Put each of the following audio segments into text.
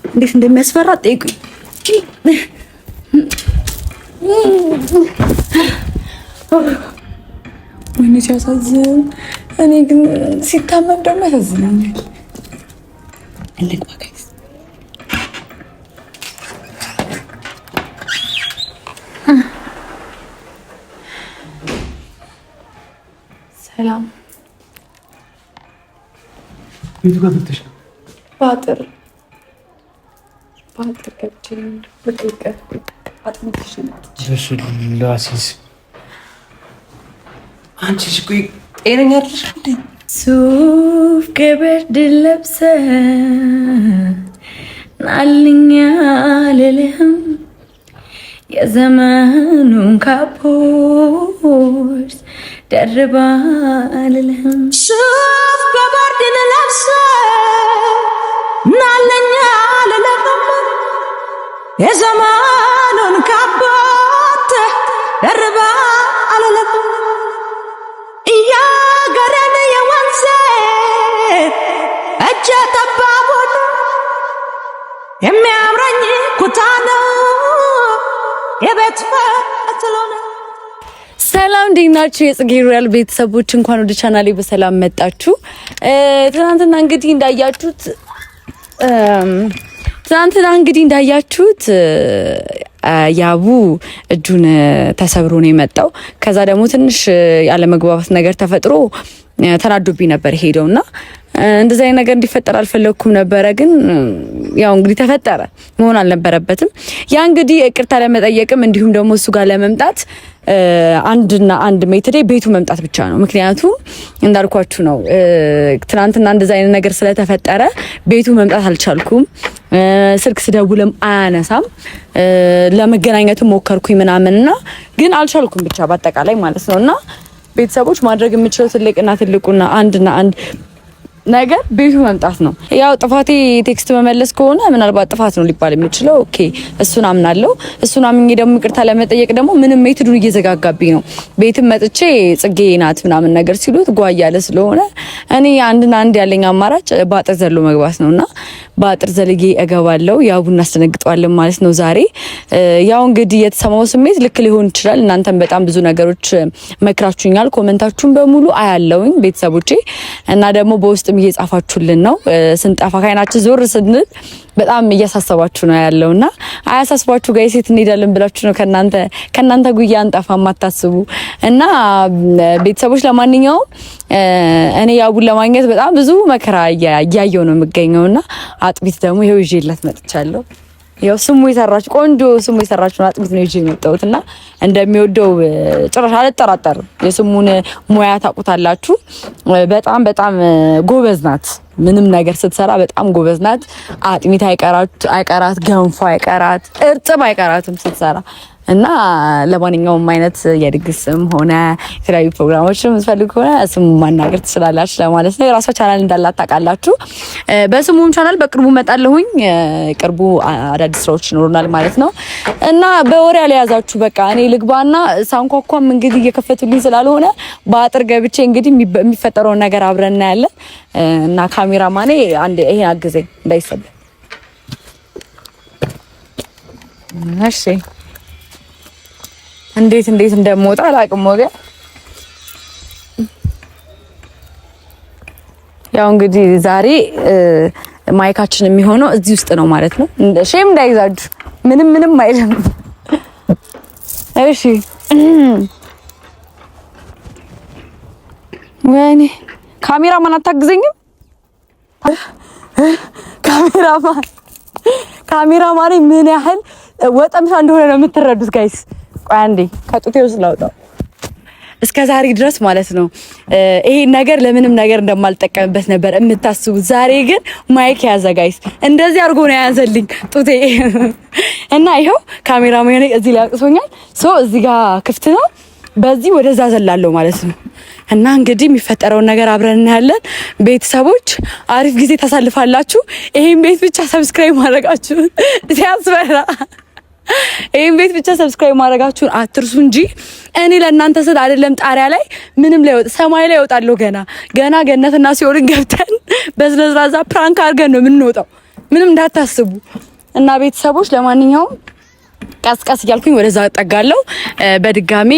እንዴት እንደሚያስፈራ ጠይቁኝ። ወይኔ ሲያሳዝን። እኔ ግን ሲታመም ደግሞ ያሳዝነኛል። እንግባ ጋይስ። ሰላም ቤቱ ጋር ገብተሽ ነው? ባጥር ገብቼ በቃ አጥንትሽ ነው። ላሲስ አንቺ ቆይ ጤነኛ አይደለሽ እንዴ? ሱፍ ከበርድ ለብሰህ ናልኛ ልልህም የዘመኑን ካፖርት ደርባ ልልህም ሱፍ ከበርድ ለብሰህ ናልኛ ልልህም የዘመኑን ካፖርት ደርባ ልልህም እያገረን የወንዜ እጀ ጠባቡን የሚያምረኝ ኩታ ነው የቤት ፈትሎነ። ሰላም እንዴት ናችሁ? የጽጌ ሮያል ቤተሰቦች እንኳን ወደ ቻናሌ በሰላም መጣችሁ። ትናንትና እንግዲህ እንዳያችሁት ያቡ እጁን ተሰብሮ ነው የመጣው። ከዛ ደግሞ ትንሽ ያለመግባባት ነገር ተፈጥሮ ተናዶብኝ ነበር ሄደውና እንደዛ አይነት ነገር እንዲፈጠር አልፈለኩም ነበረ። ግን ያው እንግዲህ ተፈጠረ፣ መሆን አልነበረበትም። ያ እንግዲህ ይቅርታ ለመጠየቅም እንዲሁም ደግሞ እሱ ጋር ለመምጣት አንድ ሜትሬ ቤቱ መምጣት ብቻ ነው። ምክንያቱም እንዳልኳችሁ ነው ትናንትና እንደዛ አይነት ነገር ስለተፈጠረ ቤቱ መምጣት አልቻልኩም። ስልክ ስደውልም አያነሳም። ለመገናኘት ሞከርኩኝ ምናምንና ግን አልቻልኩም ብቻ በአጠቃላይ ማለት ነውና ቤተሰቦች ማድረግ የምችለው ትልቁና አንድ ነገር ቤቱ መምጣት ነው። ያው ጥፋቴ ቴክስት መመለስ ከሆነ ምናልባት ጥፋት ነው ሊባል የሚችለው። ኦኬ እሱን አምናለሁ። እሱን አምኜ ደግሞ ይቅርታ ለመጠየቅ ደግሞ ምንም ሜትዱን እየዘጋጋብኝ ነው። ቤትም መጥቼ ጽጌ ናት ምናምን ነገር ሲሉት ጓያለ ስለሆነ እኔ አንድ ያለኝ አማራጭ በአጥር ዘሎ መግባት ነውና በአጥር ዘልጌ እገባለሁ። ያው ቡና አስደነግጠዋለን ማለት ነው ዛሬ። ያው እንግዲህ የተሰማው ስሜት ልክ ሊሆን ይችላል። እናንተም በጣም ብዙ ነገሮች መክራችሁኛል። ኮሜንታችሁን በሙሉ አያለውኝ ቤተሰቦቼ እና ደግሞ በውስጥ እየጻፋችሁልን ነው። ስንጠፋ ካይናችን ዞር ስንል በጣም እያሳሰባችሁ ነው ያለውና አያሳስባችሁ ጋይስ። የት እንሄዳለን ብላችሁ ነው ከናንተ ጉያ አንጠፋም አታስቡ። እና ቤተሰቦች ለማንኛውም እኔ ያቡን ለማግኘት በጣም ብዙ መከራ እያየው ነው የምገኘውና አጥቢት ደግሞ ይሄው ይዤላት መጥቻለሁ። ያው ቆንጆ ስሙ የሰራችው አጥቢት ነው ይዤ የመጣሁትና እንደሚወደው ጭራሽ አልጠራጠርም። የስሙን ሙያ ታውቁታላችሁ። በጣም ጎበዝ ናት። ምንም ነገር ስትሰራ በጣም ጎበዝ ናት። አጥሚት አይቀራት፣ ገንፎ አይቀራት፣ እርጥብ አይቀራትም ስትሰራ እና ለማንኛውም አይነት የድግስም ሆነ የተለያዩ ፕሮግራሞችም የምትፈልጉ ሆነ ስሙ ማናገር ትችላላችሁ ለማለት ነው። የራሷ ቻናል እንዳላት ታውቃላችሁ። በስሙም ቻናል በቅርቡ መጣለሁኝ። ቅርቡ አዳዲስ ስራዎች ይኖሩናል ማለት ነው እና በወሬ ያለያዛችሁ በቃ እኔ ልግባና ሳንኳኳም እንግዲህ እየከፈቱልኝ ስላልሆነ በአጥር ገብቼ እንግዲህ የሚፈጠረውን ነገር አብረን እናያለን እና ካሜራማኔ አንድ ይሄን አግዘኝ እንዳይሰበ። እሺ እንዴት እንደምወጣ አላውቅም። ወገን ያው እንግዲህ ዛሬ ማይካችን የሚሆነው እዚህ ውስጥ ነው ማለት ነው። ሼም እንዳይዛችሁ ምንም አይደለም። እሺ ወይኔ ካሜራማን አታግዘኝም? ካሜራማን ምን ያህል ወጠምሻ እንደሆነ ነው የምትረዱት ጋይስ። ቆይ አንዴ ከጡቴ ውስጥ ላውጣው። እስከ ዛሬ ድረስ ማለት ነው ይሄ ነገር ለምንም ነገር እንደማልጠቀምበት ነበር የምታስቡት። ዛሬ ግን ማይክ ያዘ ጋይስ። እንደዚህ አድርጎ ነው ያዘልኝ ጡቴ እና ይሄው ካሜራማን እዚህ ላይ አቅሶኛል። እዚህ ጋር ክፍት ነው። በዚህ ወደዛ ዘላለሁ ማለት ነው። እና እንግዲህ የሚፈጠረውን ነገር አብረን እናያለን። ቤተሰቦች አሪፍ ጊዜ ታሳልፋላችሁ። ይሄን ቤት ብቻ ሰብስክራይብ ማድረጋችሁ ሲያስበራ ይሄን ቤት ብቻ ሰብስክራይብ ማድረጋችሁን አትርሱ እንጂ እኔ ለእናንተ ስል አይደለም ጣሪያ ላይ ምንም ላይ ሰማይ ላይ እወጣለሁ። ገና ገነትና ሲኦልን ገብተን በዝነዝራዛ ፕራንክ አድርገን ነው የምንወጣው። ምንም እንዳታስቡ እና ቤተሰቦች፣ ለማንኛውም ቀስቀስ እያልኩኝ ወደዛ እጠጋለሁ። በድጋሚ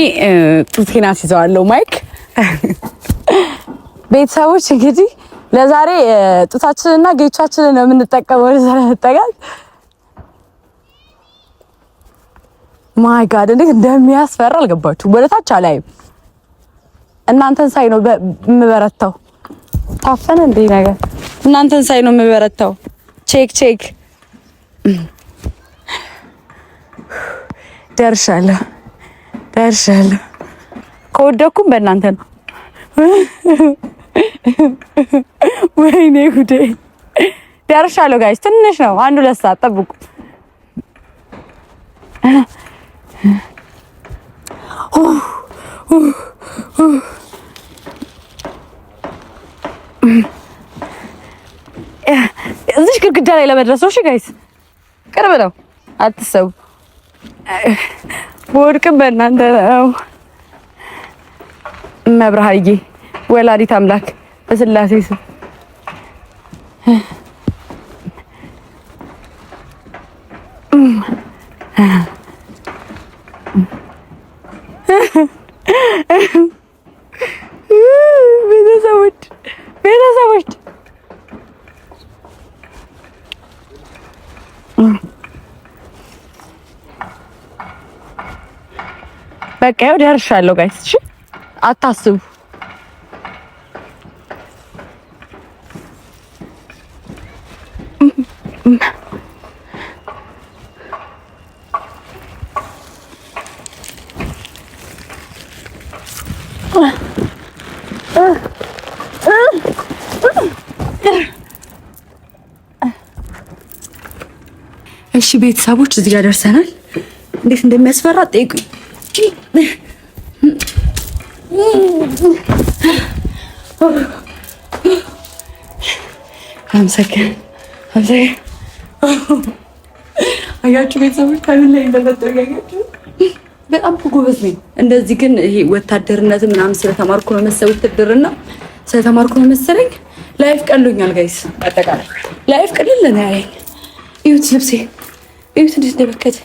ጡቴን አስይዘዋለሁ ማይክ። ቤተሰቦች እንግዲህ ለዛሬ ጡታችንና ጌቻችንን ነው የምንጠቀመው። ወደዛ እንጠጋለን። ማይ ጋድ እንዴት እንደሚያስፈራ አልገባችሁም? ወደ ታች አላይም። እናንተን ሳይ ነው የምበረታው። ታፈነ እንዴ ነገር። እናንተን ሳይ ነው የምበረታው። ቼክ ደርሻለሁ። ከወደኩም በእናንተ ነው። ወይኔ ጉዴ። ደርሻለሁ ጋይስ። ትንሽ ነው፣ 1-2 ሰዓት ጠብቁ። እዚህ ግድግዳ ላይ ለመድረስ ነው። እሺ ጋይስ ቅርብ ነው፣ አትሰቡ። ወድቅም በእናንተ ነው። መብርሃዬ ወላዲት አምላክ በስላሴ ስም ቤተሰቦች በቃ ያው ደርሻለሁ ጋይስ። እሺ አታስቡ። እሺ ቤተሰቦች እዚህ ጋር ደርሰናል። እንዴት እንደሚያስፈራ ጠይቁኝ። አያችሁ ቤተሰቦች ከምን ላይ እንደተጠጋጋችሁ በጣም ጎበዝ ነኝ። እንደዚህ ግን ይሄ ወታደርነት ምናምን ስለተማርኩ ነው መሰለኝ፣ ውትድርና ስለተማርኩ ነው መሰለኝ ላይፍ ቀሎኛል ጋይስ። አጠቃላይ ላይፍ ቀልል ነው ያለኝ። እዩት ልብሴ፣ እዩት እንዴት እንደበከተ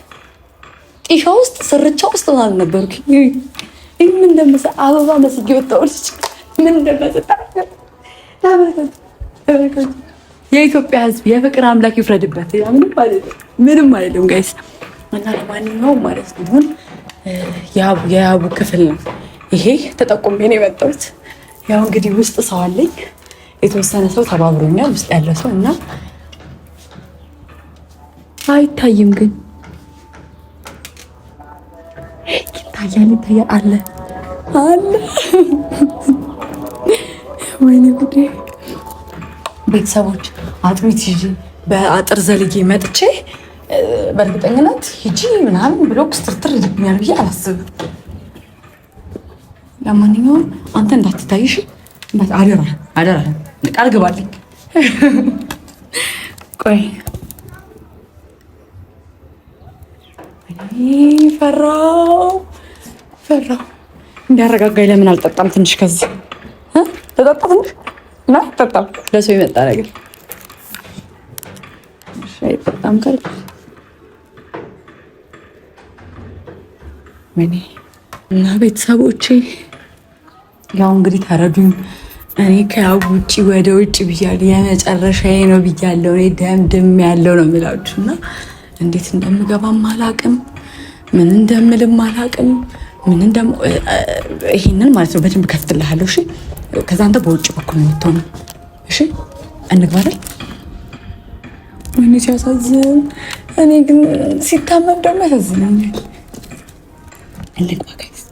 ጢሻ ውስጥ ስርቻ ውስጥ ማለት ነበርኩ። ይሄ ምን እንደመሰ አበባ መስጊ ወጣው ልጅ ምን እንደመሰ ታበረከቱ። የኢትዮጵያ ሕዝብ የፍቅር አምላክ ይፍረድበት። ምንም አይደለም ጋይስ። እና ለማንኛውም ማለት ነው የያቡ ክፍል ነው ይሄ። ተጠቁሜ ነው የመጣሁት። ያው እንግዲህ ውስጥ ሰው አለኝ፣ የተወሰነ ሰው ተባብሮኛል ውስጥ ያለ ሰው እና አይታይም ግን ይታያል አለ። ወይኔ ጉዴ ቤተሰቦች፣ አጥሚት ይዤ በአጥር ዘልጌ መጥቼ በእርግጠኝነት ሂጂ ምናምን ብሎ ክስትርትር ይልብኛል ብዬ አላስብም። ለማንኛውም አንተ እንዳትታይሽ አደራ ቃል ግባልኝ። ቆይ ፈራው እንዲያረጋጋኝ ለምን አልጠጣም? ትንሽ ከዚህ ተጠጣ ትንሽ እና ጠጣም። ለሰው የመጣ ነገር በጣም ከር እና ቤተሰቦቼ ያው እንግዲህ ተረዱኝ። እኔ ከያው ውጪ ወደ ውጭ ብያለሁ፣ የመጨረሻዬ ነው ብያለሁ። እኔ ደምድም ያለው ነው የምላችሁ እና እንዴት እንደምገባም አላቅም፣ ምን እንደምልም አላቅም። ይሄንን ማለት ነው በደንብ ከፍትልሃለሁ። እሺ ከዛ አንተ በውጭ በኩል ነው የምትሆነው። እሺ እንግባ አይደል? ወይኔ ሲያሳዝን። እኔ ግን ሲታመም ደግሞ ያሳዝነኛል። እንግባ ጋይስ።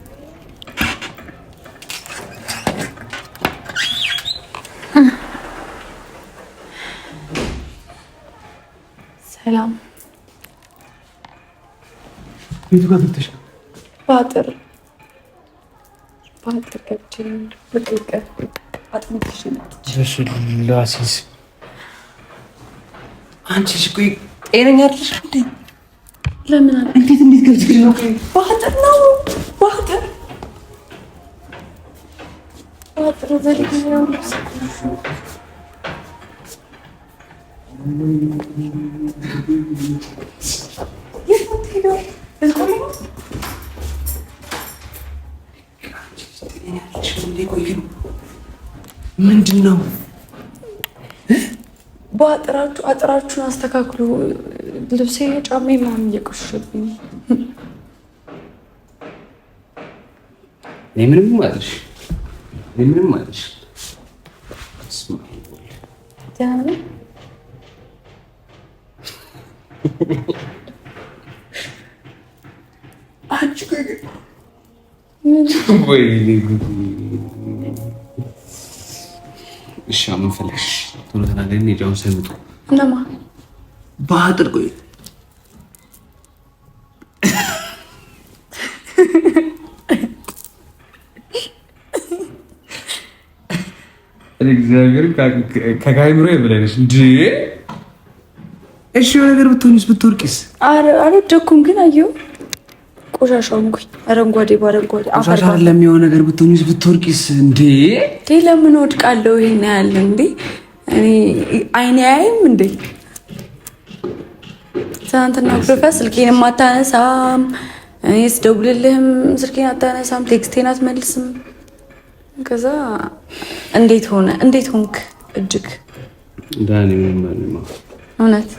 ሰላም ቤቱ ጋር ገብተሽ ነው? በአጥር ገብቼ በጥልቀት አጥንትሽ ላሲስ አንቺ ቆይ ጤነኛ አይደለሽ እንዴ? ለምን እንዴት ገብተሽ ነው? በአጥር ነው በአጥር ምንድን ነው? አጥራችሁን አስተካክሉ። ልብሴ ጫሜ ምናምን እየቆሸሸብኝ። እኔ ምንም አልሽ። እሺ ምን ፈለግሽ? ቶሎ ተናገሪ። ሄጃውን ሰምጡ እነማ በአጥር ቆይ እግዚአብሔር ከካይምሮ የበለሽ እንዴ! እሺ ነገር ብትሆንስ ብትወርቂስ? አልወደኩም ግን አየሁ ቆሻሻው እንኩኝ አረንጓዴ ባረንጓዴ ቆሻሻ ለሚሆን ነገር ብትሆንስ ብትወርቂስ? እንዴ ለምን ወድቃለሁ? ይሄን ያህል እንዴ እኔ አይኔ አያይም እንዴ? ትናንትና ብለህ ስልኬን አታነሳም፣ እኔ ስደውልልህም ስልኬን አታነሳም፣ ቴክስቴን አትመልስም። ከዛ እንዴት ሆንክ? እጅግ ዳኒ ምንማ እውነት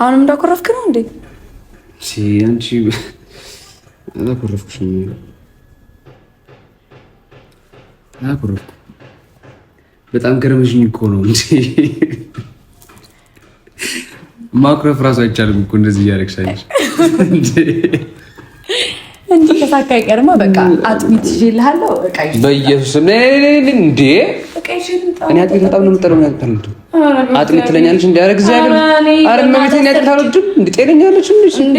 አሁንም እንዳኮረፍክ ነው እንዴ? አንቺ አላኮረፍኩሽም። በጣም ገረመሽኝ እኮ ነው እንጂ ማኩረፍ ራሱ አይቻልም እኮ እንደዚህ እያደረግሽ እንዴ ከሳካ አይቀርማ። በቃ አጥሚት ይዤልሃለሁ። በቃ በኢየሱስ እንዴ እኔ አጥሚት በጣም ነው የምጠላው። አጥሚት ትለኛለች እንዴ? ኧረ እግዚአብሔር ኧረ መቤቴን ያጥታለች እንዴ? ጤነኛለች እንዴ?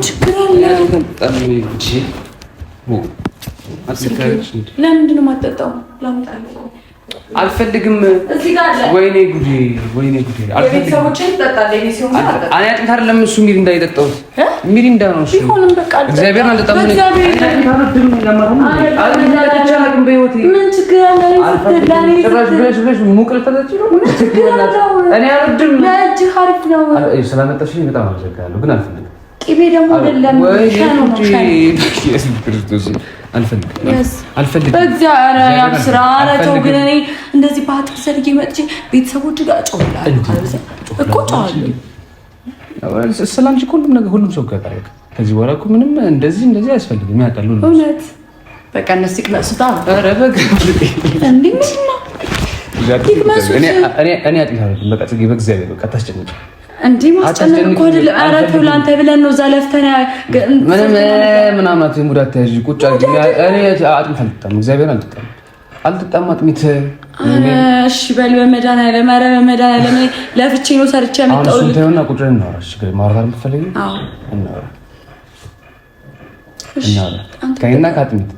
ችግር አለ ለምንድን ነው የማትጠጣው? አልፈልግም። ወይኔ ጉዴ የቤተሰቦችን ትጠጣለህ? ሲሆን እኔ አጥሚት አይደለም እሱ ሚሪንዳ የጠጣሁት ሚሪንዳ ነው እሱ። እግዚአብሔር አልጠጣም። ምን ችግር አለ? ሙቅ ልጠጣች ነው። እኔ አልወድም። ለእጅህ አሪፍ ነው። ስላመጣሽኝ በጣም አመሰግናለሁ፣ ግን አልፈልግም። ቅቤ ደግሞ አይደለም አልፈልግም። በእግዚአብሔር ያብስራ። ኧረ ተው ግን እኔ እንደዚህ በአጥር ሰርጌ መጥቼ ቤተሰቦች ጋር እጮሃለሁ እኮ እጮሃለሁ። ሰላም ሁሉም ነገር ሁሉም ሰው ጋር ታረቅ። ከዚህ በኋላ እኮ ምንም እንደዚህ አያስፈልግም። ያጣሉ ነው እውነት። በቃ እነሱ ይቅመሱታ። ኧረ በቃ እንዴ ምንድን ነው እኔ አጥይታለሁ። በቃ ጽጌ በእግዚአብሔር በቃ ታስጨንቂ እንዴ ማስጨነቅ እኮ አይደለም። ኧረ ተው ላንተ ብለን ነው እዛ ለፍተን ምናምን አትይም። ሙድ አትያዥ። ቁጭ አድርጊ። እኔ አጥሚት አልጠጣም። እግዚአብሔር አልጠጣም አጥሚት። እሺ በል በመድኃኒዓለም ኧረ በመድኃኒዓለም ለፍቼ ነው ሰርቼ ያመጣሁልህ። አሁን እሱን ተይውና ቁጭ ብለን እናውራ። እሺ ማውራት የምትፈልጊው? አዎ እናውራ። ከእኔና ከአጥሚት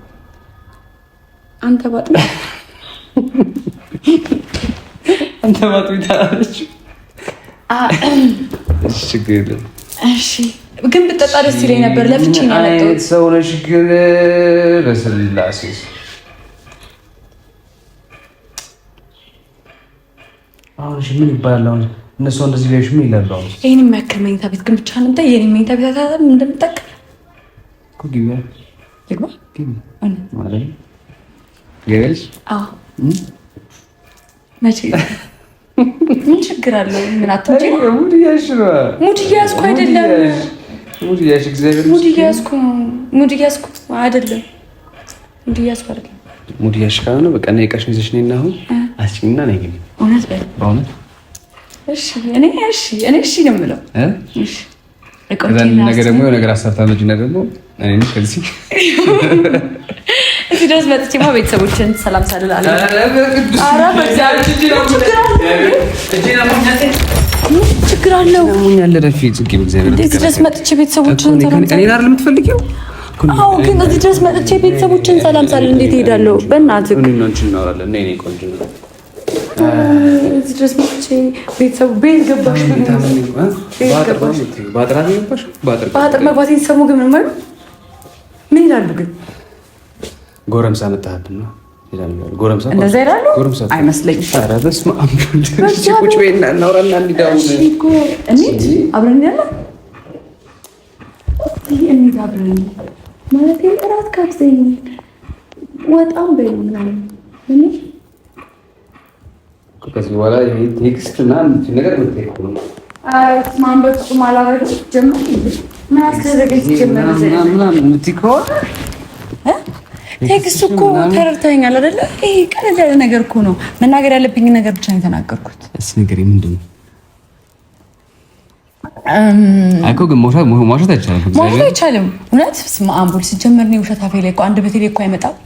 አንተ ባጥሚት አለች። እሺ ችግር የለም። እሺ ግን ብትጠጣ ደስ ይለኝ ነበር። ለፍቼ ነው ያመጣሁት። ሰው ነሽ ግን በስላሴ አሁን እሺ ምን ይባላል? አሁን እነሱ እንደዚህ ቢያዩሽ ምን ይላሉ? አሁን ይሄን የሚያክል መኝታ ቤት ግን ብቻ ነው እንደ የኔ መኝታ ቤት አታታም እንደምጠቀም እኮ ግቢ ይግባ ማለት ገበልሽ? አዎ መቼ ምን ችግር አለው? ምን አትንጂ ሙድ እያዝኩ አይደለም። ሙድ እያዝኩ እግዚአብሔር ሙድ እያዝኩ አይደለም። ሙድ እያዝኩ ካልሆነ በቃ ነይ ዕቃሽን ይዘሽ ነይና አሁን አስጭኝና ነይ ግቢ። እውነት በል በእውነት እሺ። እኔ እሺ ነው የምለው። እሺ ነገ ደግሞ የሆነ ነገር አሰርታ መጪና ደግሞ እኔ ከዚህ እዚህ ድረስ መጥቼማ ቤተሰቦችን ሰላም ሳልል ችግር አለው። እዚህ ድረስ መጥቼ ቤተሰቦችን አዎ፣ ግን እዚህ ድረስ መጥቼ ቤተሰቦችን ሰላም ሳልል እንዴት እሄዳለሁ? በእናትህ እዚህ ድረስ መጥቼ ቤተሰቡ ቤት ገባሽ በአጥር መግባቴን ሲሰሙ ግን ምን ይላሉ? ግን ጎረምሳ መጣህብን ነው ጎረምሳ እንደዛ ይላሉ አይመስለኝም። ኧረ በስመ አብ ቁጭ በይና እናውራና እንዲዳውል እኮ እንዴ አብረን ያለ እንዴ አብረን ማለት እራት ካብዘኝ ወጣም በይ ምናምን ከዚህ በኋላ ይሄ ቴክስት እና ነገር ነው ማንበብ ማላረግ ጀምር ምን አስደረገች ጀምር ምናምን ምትይከው ቴክስት እኮ ተረድተኸኛል አይደለ? ይሄ ቀለል ያለ ነገር እኮ ነው። መናገር ያለብኝ ነገር ብቻ ነው የተናገርኩት። እሺ ነገር ምንድን ነው? አይኮ ግን መውሸት አይቻልም። እውነት ስማ አምቡል ሲጀመር ነው ውሸት አፌ ላይ እኮ አንድ በቴሌ እኮ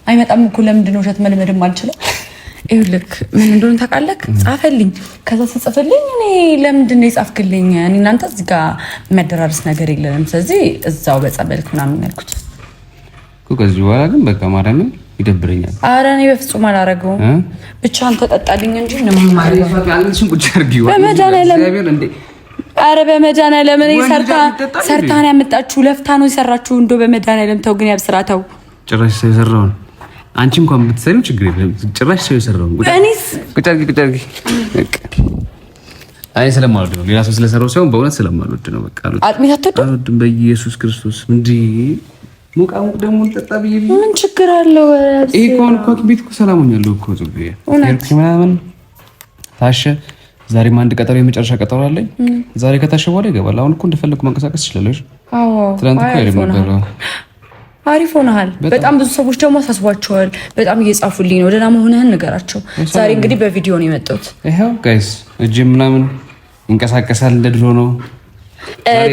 አይመጣም እኮ። ለምንድን ነው ውሸት መልመድም አልችልም? ይኸውልህ ምን እንደሆነ ታውቃለህ? ጻፈልኝ። ከዛ ተጽፈልኝ እኔ ለምንድን ነው የጻፍክልኝ? እኔ እናንተ እዚህ ጋር የሚያደራርስ ነገር የለንም። ስለዚህ እዛው በጸበልክ ምናምን ያልኩት ከዚህ በኋላ ግን በቃ ማርያምን ይደብረኛል። ኧረ እኔ በፍጹም አላረገውም። ብቻ አንተ ጠጣልኝ እንጂ ምንም ማለት ነው። ኧረ በመድኃኒዓለም እኔ ሰርታን ያመጣችሁ ለፍታ ነው የሰራችሁ። እንደው በመድኃኒዓለም ተው ግን ያብስራተው ጭራሽ ሰው የሰራውን አንቺ እንኳን ብትሰሪው ችግር የለም። ጭራሽ ሰው የሰራውን እኔስ ቁጭ አድርጊ አይ ስለማልወድ ነው። ሌላ ሰው ስለሰራው ሳይሆን በእውነት ስለማልወድ ነው። በቃ አጥሚት አትወድም? በኢየሱስ ክርስቶስ እንዴ ሙቃሙቅ ደግሞ ልጠጣ ብዬ ምን ችግር አለው? ይሄ ከሆነ እኮ ቤት እኮ ሰላም ሆኛለሁ እኮ ጽጌ ምናምን ታሸ። ዛሬም አንድ ቀጠሮ የመጨረሻ ቀጠሮ አለኝ። ዛሬ ከታሸ በኋላ ይገባል። አሁን እኮ እንደፈለኩ መንቀሳቀስ ይችላል። አዎ ትናንት እኮ አይደለም ነበር። አሪፍ ሆነሃል። በጣም ብዙ ሰዎች ደግሞ አሳስቧቸዋል። በጣም እየጻፉልኝ ነው። ደህና መሆንህን ንገራቸው። ዛሬ እንግዲህ በቪዲዮ ነው የመጣሁት። ይሄው ጋይስ እጅ ምናምን ይንቀሳቀሳል እንደ ድሮ ነው።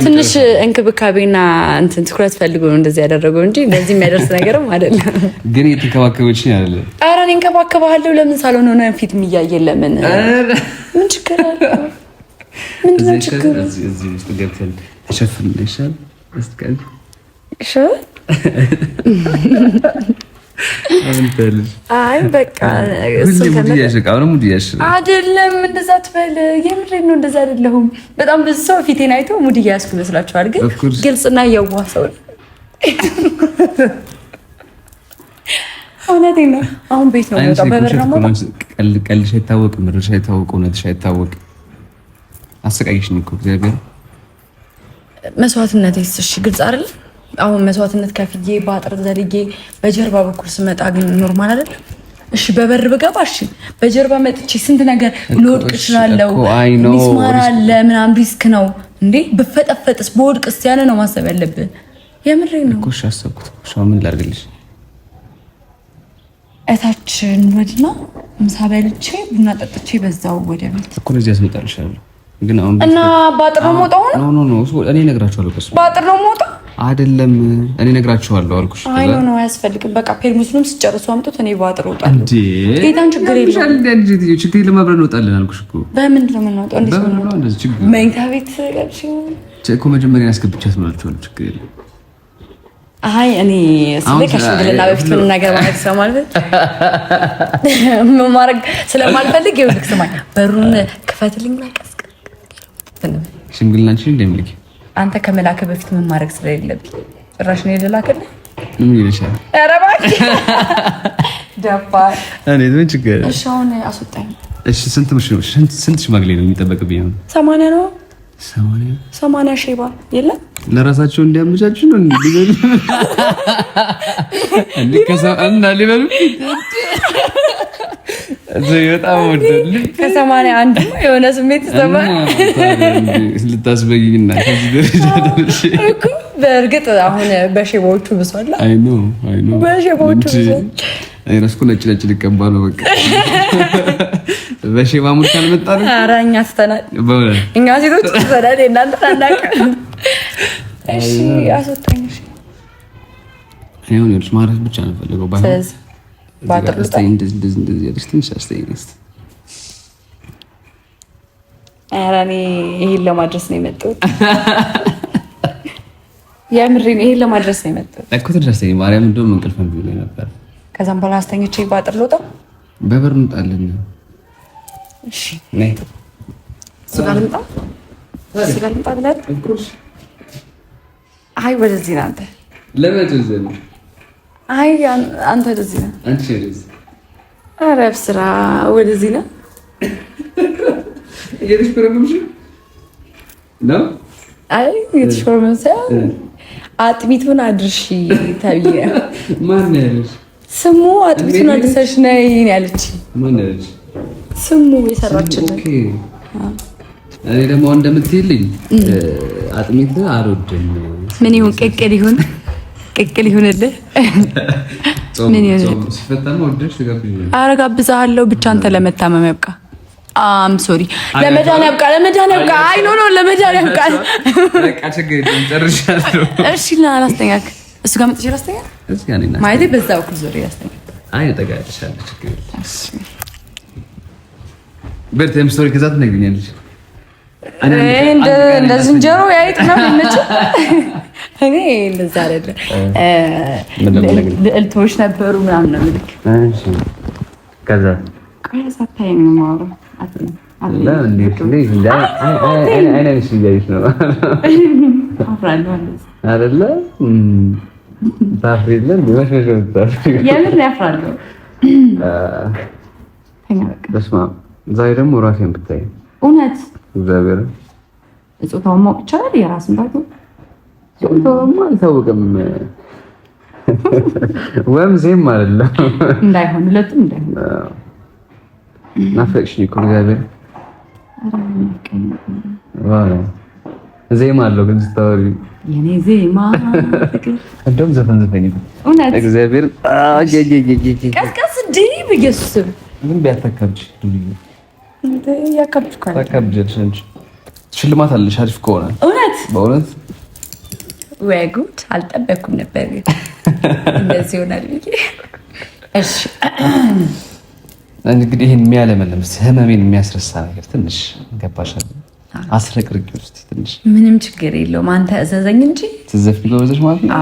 ትንሽ እንክብካቤና እንትን ትኩረት ፈልጎ ነው እንደዚህ ያደረገው እንጂ እንደዚህ የሚያደርስ ነገርም አይደለም። ግን የተንከባከበችኝ አይደለም። ኧረ እኔ እንከባከባለሁ። ለምን ሳልሆን ሆነ ፊት የሚያየን ለምን ምን ችግር አለ? ምንድን ነው ችግሩ? እዚህ ውስጥ ገብተን ተሸፍንልሻል። እስከል እሺ አይ በቃ አይደለም እንደዛ ትበል። የምሬን ነው። እንደዛ አይደለሁም። በጣም ብዙ ሰው ፊቴን አይቶ ሙድ እያያዝኩ ይመስላችኋል፣ ግን ግልጽና የዋህ ሰው ነው። እውነቴን ነው። አሁን ቤት ነው የምወጣው። ቀልድሽ አይታወቅም፣ ምድርሽ አይታወቅ፣ እውነትሽ አይታወቅ። አሰቃይሽኝ እኮ እግዚአብሔር። መስዋዕትነቴስ እሺ ግልጽ አይደል? አሁን መስዋዕትነት ከፍዬ በአጥር ዘልጌ በጀርባ በኩል ስመጣ ግን ኖርማል አይደል? እሺ በበር ብገባ እሺ፣ በጀርባ መጥቼ ስንት ነገር ልወድቅ እችላለሁ። ሚስማር አለ ምናምን ሪስክ ነው እንዴ። ብፈጠፈጥስ በወድቅስ ያለ ነው ማሰብ ያለብን። የምሬን ነው እኮ እሺ። አሰብኩት እኮ ምን ላድርግልሽ? እታችን ወዲና ምሳ በልቼ ቡና ጠጥቼ በዛው ወደ ቤት እኮ እዚህ አስመጣልሻለሁ። ግን አሁን እና ባጥር ነው የምወጣው ነው? ኖ እኔ እነግራቸዋለሁ። ከሱ ባጥር ነው የምወጣው አይደለም፣ እኔ እነግራቸዋለሁ አልኩሽ። አይ ኖ አያስፈልግም። በቃ ፔርሙስንም ስጨርሱ አምጡት፣ እኔ ባጥር እወጣለሁ። እንዴ ጌታን ችግር የለውም። ችግር የለም፣ አብረን እንወጣለን አልኩሽ እኮ። በምንድን ነው የምንወጣው? እንዴት ነው እንደዚህ ችግር? መኝታ ቤት ገብቼ እኮ መጀመሪያ ያስገብቻት ነው አልኩሽ። ችግር የለም። አይ እኔ ስለከሽምግልና በፊት ምን ነገር ማለት ስለማልፈልግ ምን ማድረግ ስለማልፈልግ ይኸውልህ፣ ስማኝ፣ በሩን ክፈትልኝ ማለት ሽምግልናችን እንደምልክ አንተ ከመላከ በፊት ምን ማድረግ ስለሌለብኝ ጭራሽ ነው የደላከልህ። ምን ይልሻል? ኧረ እባክህ ደፋር። እኔ ምን ችግር? እሺ አሁን አስወጣኝ። እሺ ስንት ሽማግሌ ነው የሚጠበቅብኝ? አሁን 80 ነው። 80 ሼባ የለም ለራሳቸው እንዲያመቻቹ ነው እንዲበሉ እና ሊበሉ በጣም ወደል ከ81 የሆነ ስሜት ይሰማል። ልታስበይኝና ከዚህ ደረጃ ደርሼ እኮ በእርግጥ አሁን በሼባዎቹ ብሷል። አይ ኖ በሼባዎቹ ብሷል። አይ ረስኩ ነጭ ሊቀባ ነው በቃ በሼባ ሙድ ካልመጣ ነው። ኧረ እኛ ትተናል፣ እኛ ሴቶች ትተናል። እናንተ አናውቅም። እሺ አስወጣኝ። እሺ አይሆን ይልሽ ማረፍ ብቻ ነው ፈልገው ባይሆን ባጥር ልጣ እንደዚህ ያለሽ ትንሽ አስተያየት። ኧረ እኔ ይሄን ለማድረስ ነው የመጣሁት። የምሬን ይሄን ለማድረስ ነው የመጣሁት እኮ። ተደረሰኝ ማርያም እንደውም እንቅልፍ እምቢ ብሎኝ ነበር። ከዛም በኋላ አስተኝቼ ባጥር ልወጣ በበር እንጣለን። እሺ ነይ ስጋ ልምጣ ብለህ አይ ወደዚህ ነው አንተ ለምን ትዘኝ? አይ አንተ ወደዚህ ነው። አንቺ ወደዚህ አረብ ስራ ወደዚህ ነው እየተሽኮረመምሽ ነው። አይ እየተሽኮረመምሽ አጥሚቱን አድርሺ ተብዬ ማን ያለሽ? ስሙ አጥሚቱን አድርሰሽ ነይ ያለች ማን ያለች? ስሙ የሰራችልን። እኔ ደግሞ እንደምትይልኝ አጥሚት አልወድም። ምን ይሁን ቅቅል ይሁን ቅቅል ይሁንልህ። ምን ይሁን ሲፈታማ ወደሽ ትጋብዥ። ኧረ ጋብዛለሁ ብቻ አንተ ለመታመም ያብቃ። ሶሪ ለመዳን ያብቃ። አይ ኖ ለመዳን ያብቃ። በቃ ችግር የለም ጨርሻለሁ። እሺ ላስተኛክ እሱ ጋር መጥቼ ላስተኛክ እዚህ ጋር ነኝ ማለቴ በዛው እኮ ዞር ያስተኛክ። አይ ተጋጭሻለሁ ችግር የለም። እሺ በርተም ስቶሪ ከዛት ነግኛለሽ። እንደ ዝንጀሮ ያይጥ ነው ልንጭ እኔ እንደዛ አይደለም። ልዕልቶች ነበሩ ምናምን ነው ልክ። እሺ ከዛ ሳታይ ነው የማወራው። ዛሬ ደግሞ ራሴን ብታይ እውነት እግዚአብሔር ጾታውን ማወቅ ይቻላል። የራስን ባዶ ጾታውማ አልታወቀም። ወይም ዜም አይደለም እንዳይሆን ሁለቱም እንዳይሆን ናፈቅሽኝ እኮ እግዚአብሔር። ዜማ አለው ግን ስታወሪ የኔ ዜማ እንደውም ዘፈን እውነት እግዚአብሔር ቀስቀስ እንዴ በኢየሱስ ግን ቢያተከብሽ እንዴ ያከብሽካል ታከብጀሽ እንጂ ሽልማት አለሽ አሪፍ ከሆነ እውነት በእውነት ወይ ጉድ አልጠበኩም ነበር እንደዚህ ይሆናል ብዬ። እሺ እንግዲህ ይሄን የሚያለመልም ህመሜን የሚያስረሳ ነገር ትንሽ ገባሻል። አስረቅርቂ ውስጥ ትንሽ ምንም ችግር የለውም። አንተ እዘዘኝ እንጂ ትዘፍኝ ጎበዘሽ ማለት ነው።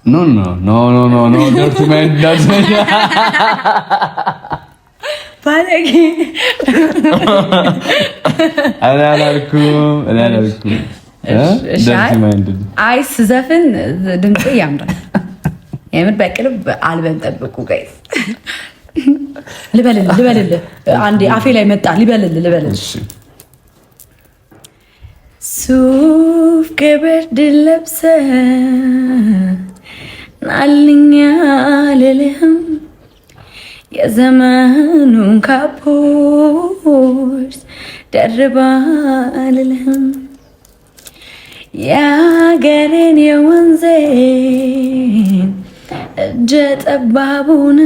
ኖ ኖ ኖ ኖ ኖ ኖ ዶክተር ማይንዳስ ባለጌ አላልኩም። አይ ስዘፍን ድምጼ ያምራል። የምር በቅርብ አልበም ጠብቁ ጋይስ። ልበልልህ አንዴ አፌ ላይ መጣ። ልበልልህ ሱፍ ከበርድ ለብሰህ ናልኛ ልልህም የዘመኑን ካፖርት ደርባ ልልህም የአገሬን የወንዜን እጀ ጠባቡን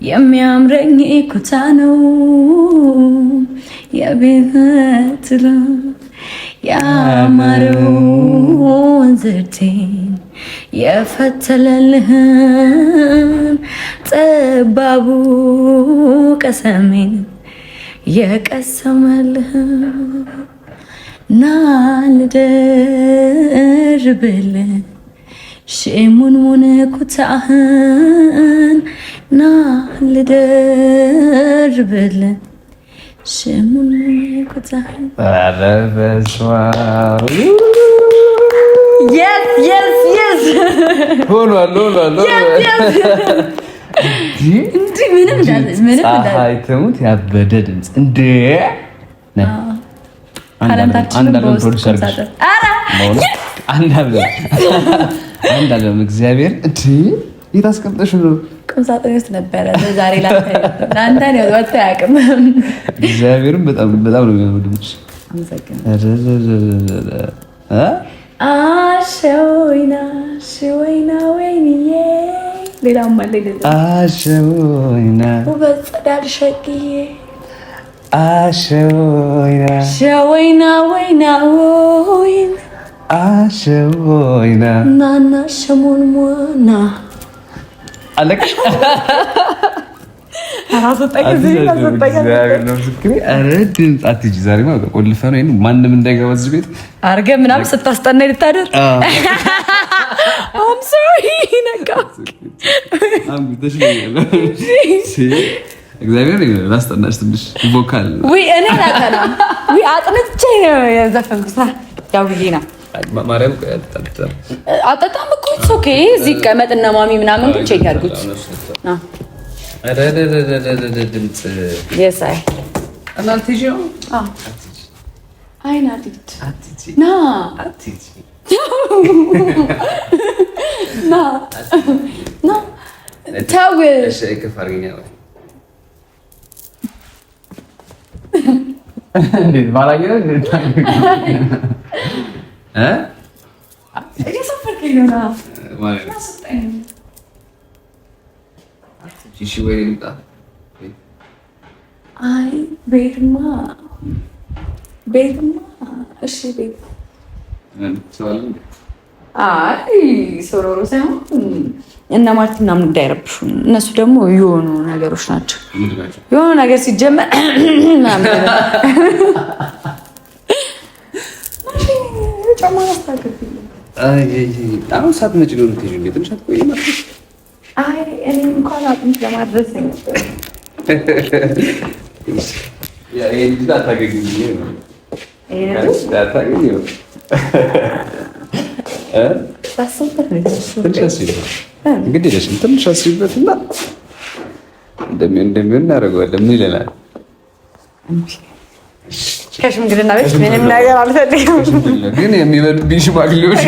የሚያምረኝ ኩታ ነው የቤትል ያማረውን ዘርቴን የፈተለልህን ጠባቡ ቀሰሜን የቀሰመልህን ና ልደርብልህ ሽሙንሙን ኩታህን ና ልደርብልህ ሽሙንሙን ኩታህን። ሆኗል። ፀሐይ ትሙት ያበደ ድምፅ እንዴ! አንድ አለም እግዚአብሔር እንዴ! የት አስቀምጠሽ ነው? ቁም ሳጥን ውስጥ ነበረ። ዛሬ ለአንተ ነው ወጥቶ አያውቅም። እግዚአብሔርም በጣም ነው የሚያምር ድምፅ። አሸወይና ወይንዬ ሌላም አለ አሸወይና ውበት ጸዳል ሸቅዬ አሸወይና ወይና አሸወይና ናና ሸሞንሞና አለቅ ማንም እንዳይገባ እዚህ ቤት አድርገህ ምናምን ስታስጠና ልታደር እግዚአብሔር ላስጠናሽ ትንሽ ቮካል እኔ አላጠናም። አጥንቼ ነው የዘፈንኩት። ያው ብዬ ነው ማርያም አጠጣም እኮ ኦኬ። እዚህ ቀመጥና ማሚ ምናምን ግን ቼክ ያድርጉት። ድምፅ የሳይ እናንተ ይዤው አይና ዲት ና ና ና ታውሽ ከፈርኛ ወይ እንዴት ባላየው እየሰፈርከኝ ነው ማለት ነው። እሺ ወይ ልምጣ? አይ ቤትማ እሺ ቤት አይ ሶሮሮ ሳይሆን እና ማለት ምናምን እንዳይረብሹን እነሱ ደግሞ የሆኑ ነገሮች ናቸው። የሆኑ ነገር ሲጀመር ጫማ አስተካክል። አሁን ሰዓት መቼ ነው የምትሄጂው? እንዴት ትንሽ አትቆይም? አይ እኔ እንኳን አጥንት ለማድረስ ነው ትንሽ አስቢበትና እንደሚሆን እናደርገዋለን። ምን ይለናል? ከሽምግልና ቤት ምንም ነገር አልፈልግም፣ ግን የሚበሉብኝ ሽማግሌዎች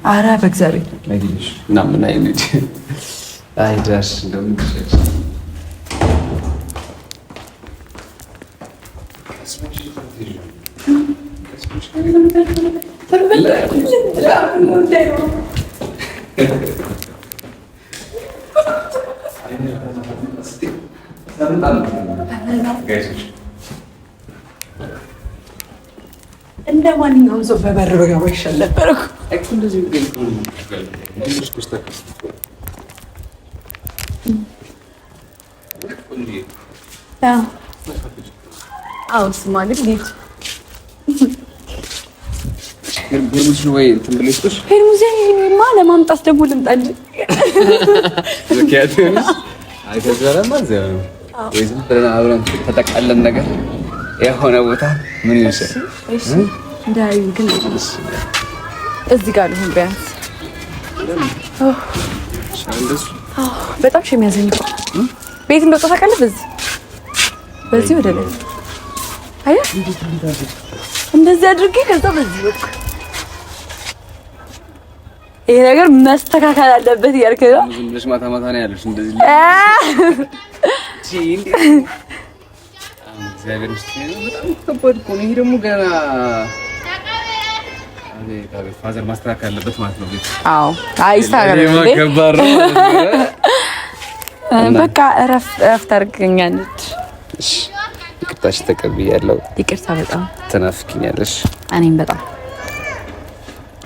ኧረ በእግዚአብሔር እንደ ማንኛውም ሰው በበር በገባ ይሻል ነበር እኮ። አዎ ስማ ልጅ ሄርሙዝማ ለማምጣት ደግሞ ልምጣ እንጂ ተጠቃለን ነገር የሆነ ቦታ ምን ይመስል እንዳዩ ግን እዚህ ጋር ልሁን ቢያንስ በጣም ሽ የሚያዘኝ ቤት እንደወጣ ታውቃለህ። በዚህ ወደ ላይ አየህ እንደዚህ አድርጌ ከዛ በዚህ በኩል ይሄ ነገር መስተካከል አለበት እያልክ ነው። ዝም ብለሽ ማታ ማታ ነው ያለሽ እንደዚህ እግዚአብሔር ይመስገን። በጣም ከባድ እኮ ነው ይሄ ደግሞ ገና ፋዘር ማስተካከል አለበት ማለት ነው። አዎ አይስተካከል በቃ እረፍት አድርገኛለች። እሺ ይቅርታሽ ተቀብያለሁ። ይቅርታ በጣም ትናፍቂኛለሽ። እኔም በጣም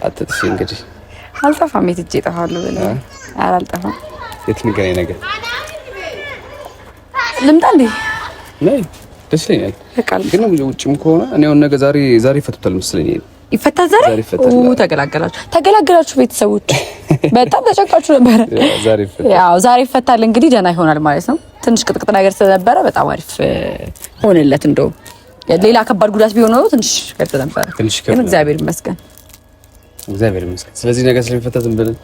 አትጥፊ እንግዲህ አልጠፋም። የት እጄ እጠፋለሁ ብለህ አልጠፋም። የት ንገረኝ ነገር ልምጣ እንዴ? ነይ ደስ ይለኛል። ግን ውጭም ከሆነ እኔ አሁን ነገ ዛሬ ይፈቱታል መስለኝ። ይፈታል ዛሬ? ተገላገላችሁ ቤተሰቦች፣ በጣም ተጨንቃችሁ ነበረ። ያው ዛሬ ይፈታል እንግዲህ ደህና ይሆናል ማለት ነው። ትንሽ ቅጥቅጥ ነገር ስለነበረ በጣም አሪፍ ሆነለት። እንደው ሌላ ከባድ ጉዳት ቢሆን ነው ትንሽ ከብድ ነበረ፣ ግን እግዚአብሔር ይመስገን። ስለዚህ ነገ ስለሚፈታ ዝም ብለን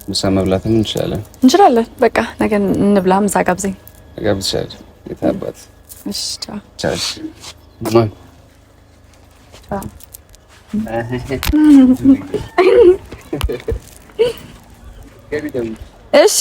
ምሳ መብላትም እንችላለን። በቃ ነገ እንብላ። ምሳ ጋብዘኝ። ጋብዝሻለሁ። የታባት እሺ። ቻው ቻው። እሺ